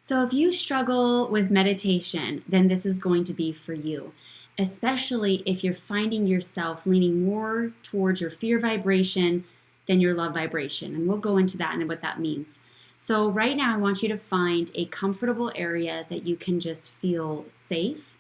So, if you struggle with meditation, then this is going to be for you, especially if you're finding yourself leaning more towards your fear vibration than your love vibration. And we'll go into that and what that means. So, right now, I want you to find a comfortable area that you can just feel safe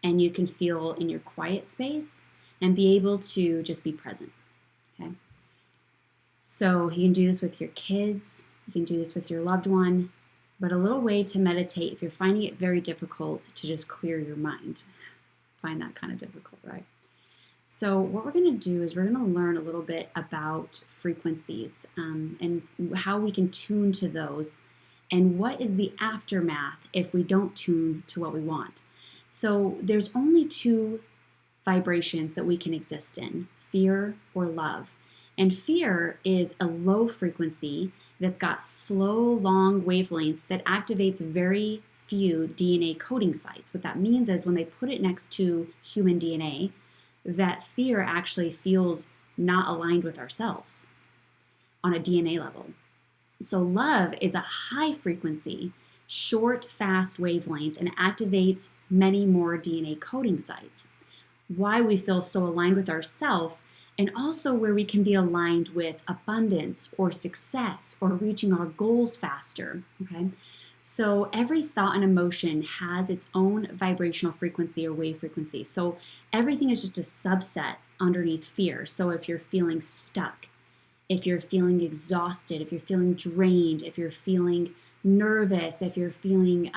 and you can feel in your quiet space and be able to just be present. Okay. So, you can do this with your kids, you can do this with your loved one. But a little way to meditate if you're finding it very difficult to just clear your mind. Find that kind of difficult, right? So what we're going to do is we're going to learn a little bit about frequencies and how we can tune to those and what is the aftermath if we don't tune to what we want. So there's only two vibrations that we can exist in, fear or love. And fear is a low frequency that's got slow, long wavelengths that activates very few DNA coding sites. What that means is when they put it next to human DNA, that fear actually feels not aligned with ourselves on a DNA level. So love is a high frequency, short, fast wavelength and activates many more DNA coding sites. Why we feel so aligned with ourselves and also where we can be aligned with abundance or success or reaching our goals faster, okay? So every thought and emotion has its own vibrational frequency or wave frequency. So everything is just a subset underneath fear. So if you're feeling stuck, if you're feeling exhausted, if you're feeling drained, if you're feeling nervous, if you're feeling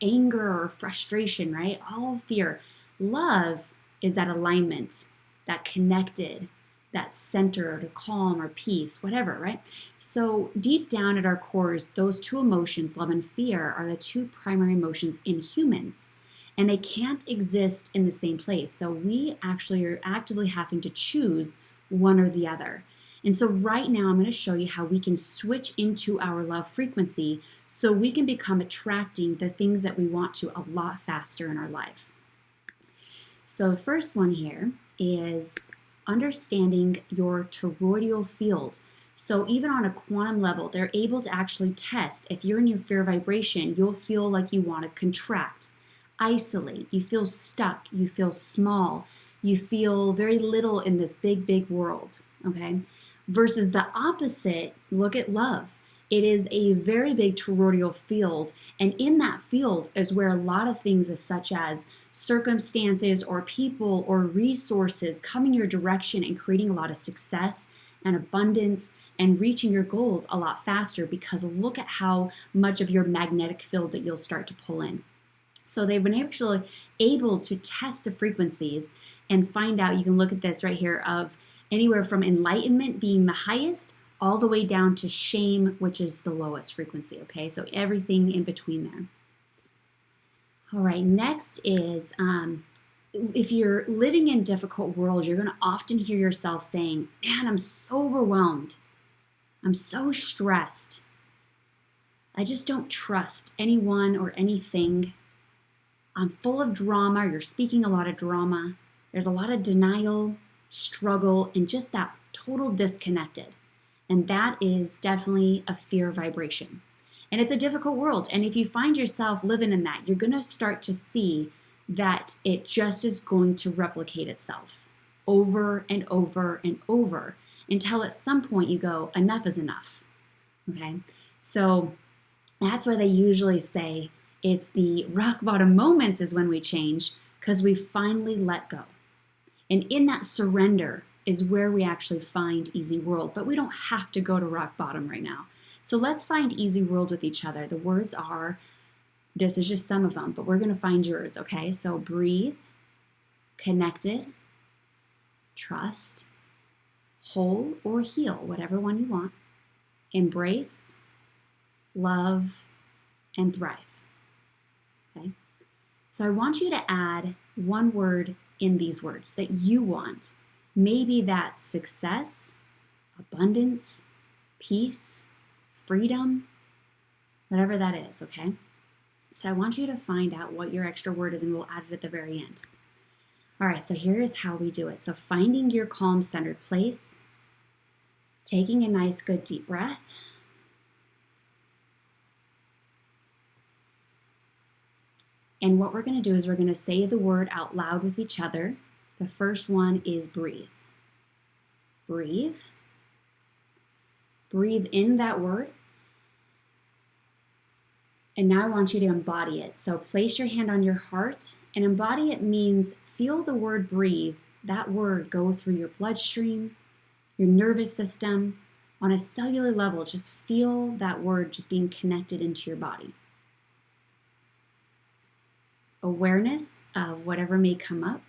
anger or frustration, right? All fear. Love is that alignment, that connected, that center, or calm or peace, whatever, right? So deep down at our cores, those two emotions, love and fear, are the two primary emotions in humans. And they can't exist in the same place. So we actually are actively having to choose one or the other. And so right now I'm going to show you how we can switch into our love frequency so we can become attracting the things that we want to a lot faster in our life. So the first one here is understanding your toroidal field. So even on a quantum level, they're able to actually test if you're in your fear vibration, you'll feel like you want to contract, isolate, you feel stuck, you feel small, you feel very little in this big, big world, okay? Versus the opposite, look at love. It is a very big toroidal field, and in that field is where a lot of things such as circumstances or people or resources coming your direction and creating a lot of success and abundance and reaching your goals a lot faster because look at how much of your magnetic field that you'll start to pull in. So they've been actually able to test the frequencies and find out, you can look at this right here, of anywhere from enlightenment being the highest all the way down to shame, which is the lowest frequency, okay? So everything in between there. All right, next is if you're living in difficult worlds, you're going to often hear yourself saying, man, I'm so overwhelmed. I'm so stressed. I just don't trust anyone or anything. I'm full of drama. You're speaking a lot of drama. There's a lot of denial, struggle, and just that total disconnected. And that is definitely a fear vibration. And it's a difficult world. And if you find yourself living in that, you're going to start to see that it just is going to replicate itself over and over and over until at some point you go, enough is enough. Okay? So that's why they usually say it's the rock bottom moments is when we change because we finally let go. And in that surrender is where we actually find easy world. But we don't have to go to rock bottom right now. So let's find easy world with each other. The words are, this is just some of them, but we're going to find yours, okay? So breathe, connected, trust, whole or heal, whatever one you want, embrace, love, and thrive, okay? So I want you to add one word in these words that you want. Maybe that's success, abundance, peace, freedom, whatever that is, okay? So I want you to find out what your extra word is and we'll add it at the very end. All right, so here is how we do it. So finding your calm centered place, taking a nice good deep breath, And what we're going to do is we're going to say the word out loud with each other. The first one is breathe. Breathe. Breathe in that word. And now I want you to embody it. So place your hand on your heart, and embody it means feel the word breathe, that word go through your bloodstream, your nervous system. On a cellular level, just feel that word just being connected into your body. Awareness of whatever may come up,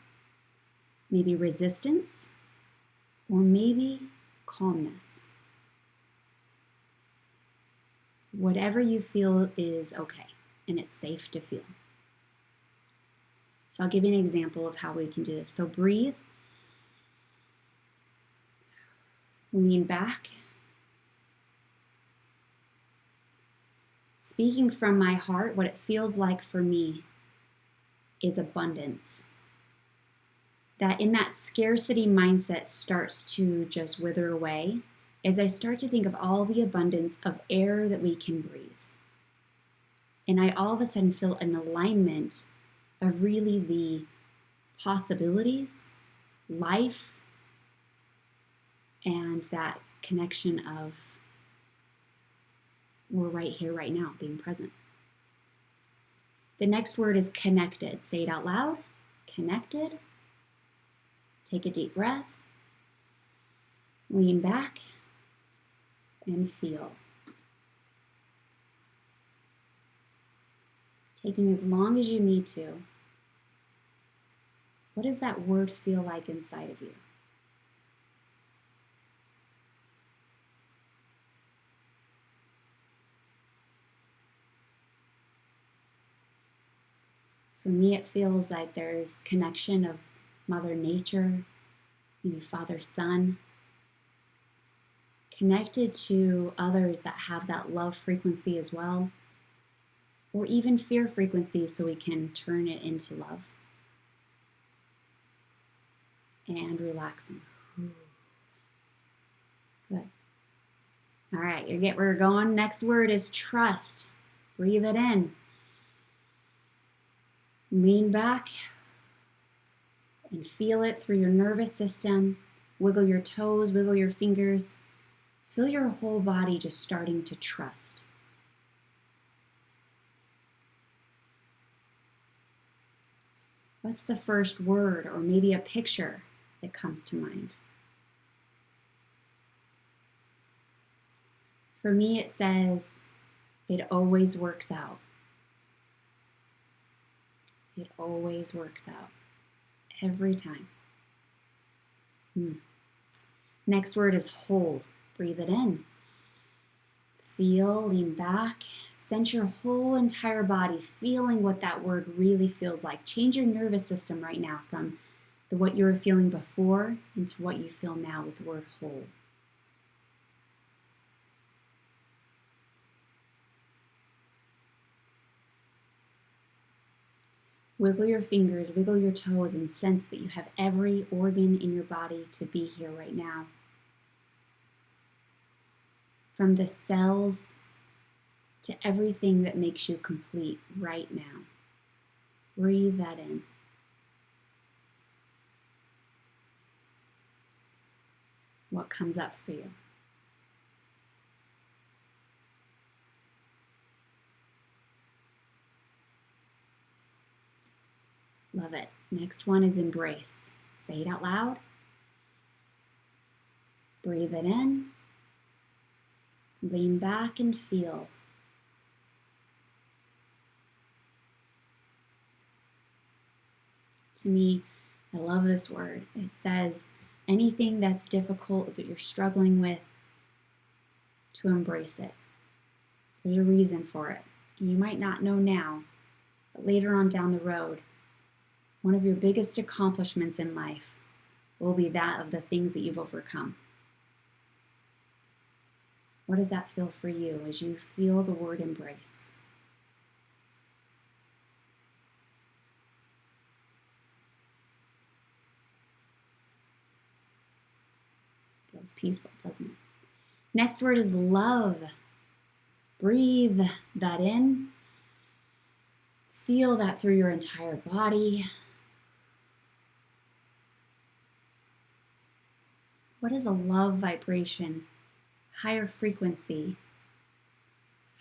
maybe resistance, or maybe calmness. Whatever you feel is okay, and it's safe to feel. So I'll give you an example of how we can do this. So breathe, lean back. Speaking from my heart, what it feels like for me is abundance. That in that scarcity mindset starts to just wither away as I start to think of all the abundance of air that we can breathe. And I all of a sudden feel an alignment of really the possibilities, life, and that connection of we're right here, right now, being present. The next word is connected. Say it out loud. Connected. Take a deep breath. Lean back and feel. Taking as long as you need to. What does that word feel like inside of you? For me, it feels like there's connection of Mother Nature, maybe Father, Son, connected to others that have that love frequency as well, or even fear frequency so we can turn it into love. And relaxing. Good. All right, you get where we're going. Next word is trust. Breathe it in. Lean back and feel it through your nervous system. Wiggle your toes, wiggle your fingers. Feel your whole body just starting to trust. What's the first word or maybe a picture that comes to mind? For me, it says, it always works out. It always works out. Every time. Next word is whole. Breathe it in. Feel, lean back. Sense your whole entire body feeling what that word really feels like. Change your nervous system right now from what you were feeling before into what you feel now with the word whole. Wiggle your fingers, wiggle your toes, and sense that you have every organ in your body to be here right now. From the cells to everything that makes you complete right now. Breathe that in. What comes up for you? Love it. Next one is embrace. Say it out loud. Breathe it in. Lean back and feel. To me, I love this word. It says anything that's difficult that you're struggling with, to embrace it. There's a reason for it. You might not know now, but later on down the road, one of your biggest accomplishments in life will be that of the things that you've overcome. What does that feel for you as you feel the word embrace? Feels peaceful, doesn't it? Next word is love. Breathe that in. Feel that through your entire body. What is a love vibration, higher frequency?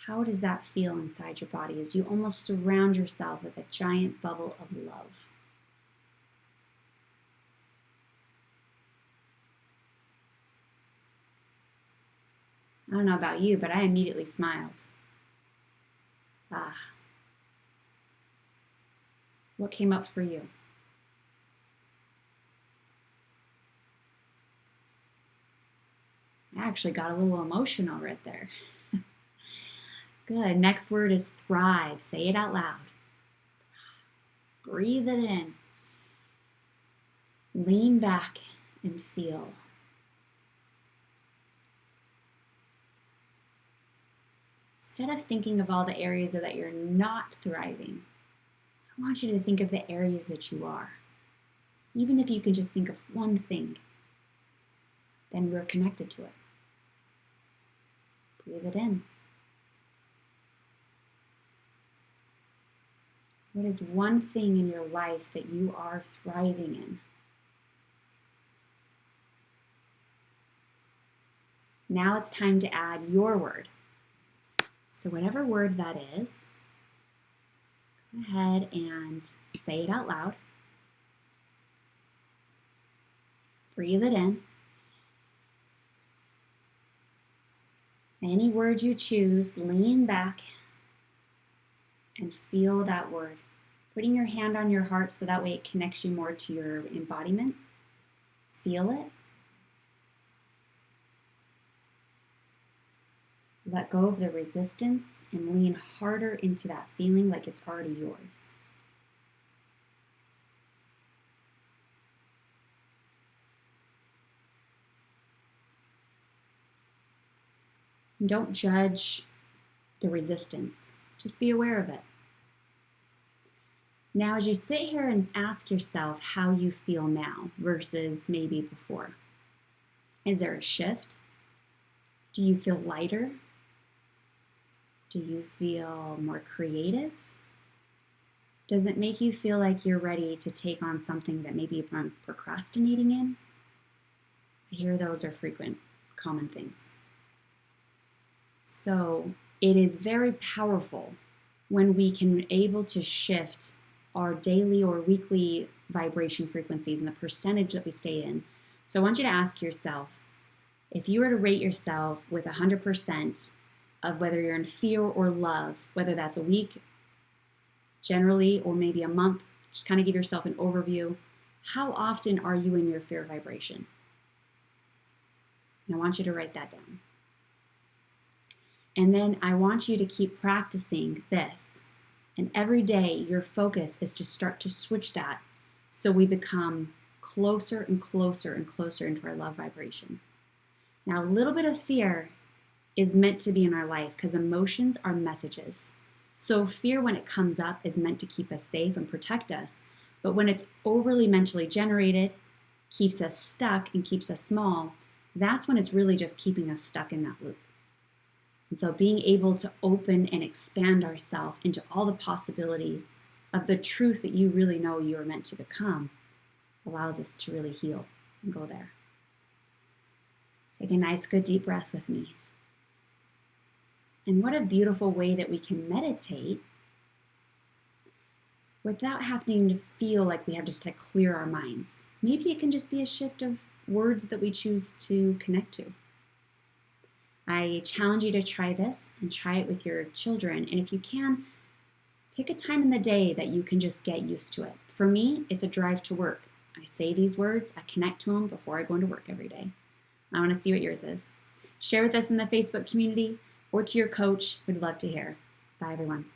How does that feel inside your body as you almost surround yourself with a giant bubble of love? I don't know about you, but I immediately smiled. Ah. What came up for you? I actually got a little emotional right there. Good. Next word is thrive. Say it out loud. Breathe it in. Lean back and feel. Instead of thinking of all the areas that you're not thriving, I want you to think of the areas that you are. Even if you can just think of one thing, then we're connected to it. Breathe it in. What is one thing in your life that you are thriving in? Now it's time to add your word. So whatever word that is, go ahead and say it out loud. Breathe it in. Any word you choose, lean back and feel that word. Putting your hand on your heart so that way it connects you more to your embodiment. Feel it. Let go of the resistance and lean harder into that feeling like it's already yours. And don't judge the resistance. Just be aware of it. Now, as you sit here and ask yourself how you feel now versus maybe before, is there a shift? Do you feel lighter? Do you feel more creative? Does it make you feel like you're ready to take on something that maybe you've been procrastinating in? I hear those are frequent, common things. So it is very powerful when we can able to shift our daily or weekly vibration frequencies and the percentage that we stay in. So I want you to ask yourself, if you were to rate yourself with 100% of whether you're in fear or love, whether that's a week, generally, or maybe a month, just kind of give yourself an overview. How often are you in your fear vibration? And I want you to write that down. And then I want you to keep practicing this. And every day, your focus is to start to switch that so we become closer and closer and closer into our love vibration. Now, a little bit of fear is meant to be in our life because emotions are messages. So fear, when it comes up, is meant to keep us safe and protect us. But when it's overly mentally generated, keeps us stuck and keeps us small, that's when it's really just keeping us stuck in that loop. And so being able to open and expand ourselves into all the possibilities of the truth that you really know you are meant to become allows us to really heal and go there. Take a nice, good, deep breath with me. And what a beautiful way that we can meditate without having to feel like we have just to clear our minds. Maybe it can just be a shift of words that we choose to connect to. I challenge you to try this and try it with your children. And if you can, pick a time in the day that you can just get used to it. For me, it's a drive to work. I say these words, I connect to them before I go into work every day. I want to see what yours is. Share with us in the Facebook community or to your coach. We'd love to hear. Bye, everyone.